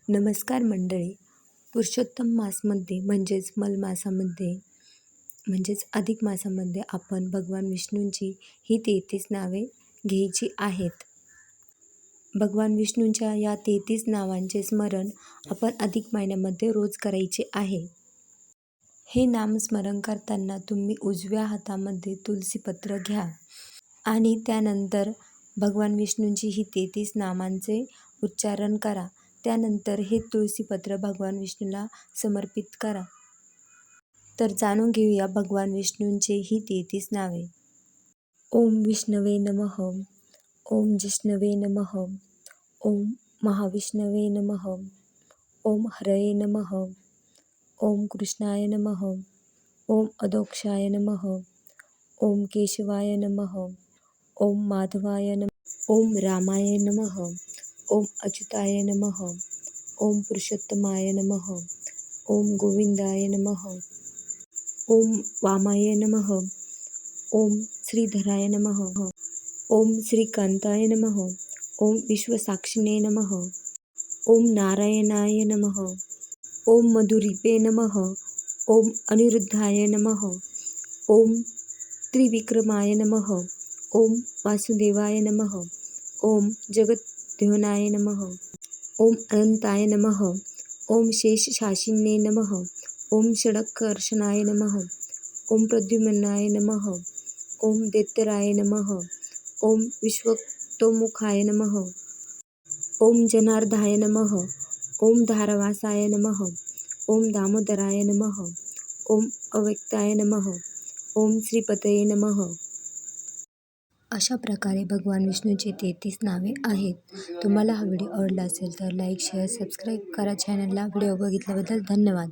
नमस्कार मंडळी. पुरुषोत्तम मासमध्ये अधिक मासामध्ये आपण भगवान विष्णूंची ही 33 नावे घ्यायची आहेत. भगवान विष्णूंच्या या 33 नावांचे स्मरण आपण अधिक महिन्यामध्ये रोज करायचे आहे. हे नामस्मरण करताना तुम्ही उजव्या हातामध्ये तुलसीपत्र घ्या आणि त्यानंतर भगवान विष्णूंची ही 33 नामांचे उच्चारण करा. त्यानंतर हे तुळशीपत्र भगवान विष्णूला समर्पित करा. तर जाणून घेऊया भगवान विष्णूंचे ही 33 नावे. ओम विष्णवे नमः. ओम जिष्णवे नमः. ओम महाविष्णवे नमः. ओम हरये नमः. ओम कृष्णाय नमः. ओम अधोक्षाय नमः. ओम केशवाय नमः. ओम माधवाय नमः. ओम रामाय नमः. ओम अच्युताय नमः. ओम पुरुषोत्तमाय नमः. ओम गोविंदाय नमः. ओम वामाय नमः. ओम श्रीधराय नमः. ओम श्रीकांताय नमः. ओम विश्वसाक्षिणे नमः. ओम नारायणाय नमः. ओम मधुरिपे नमः. ओम अनिरुद्धाय नमः. ओम त्रिविक्रमाय नमः. ओम वासुदेवाय नमः. ओम जगद्योनाय नमः. ओम अनंताय नमः. ओम शेषशासिने नमः. ओम षडकर्षणाय नमः. ओम प्रद्युम्नाय नमः. ओम दैत्यराय नमः. ओम विश्वक्तोमुखाय नमः. ओम जनार्दनाय नमः. ओम धारवासाय नमः. ओम दामोदराय नमः. ओम अव्यक्ताय नमः. ओम श्रीपतये नमः. अशा प्रकारे भगवान विष्णूची 33 नावे आहेत. तुम्हाला हा व्हिडिओ आवडला असेल तर लाईक, शेअर, सबस्क्राईब करा चॅनलला. व्हिडिओ बघितल्याबद्दल धन्यवाद.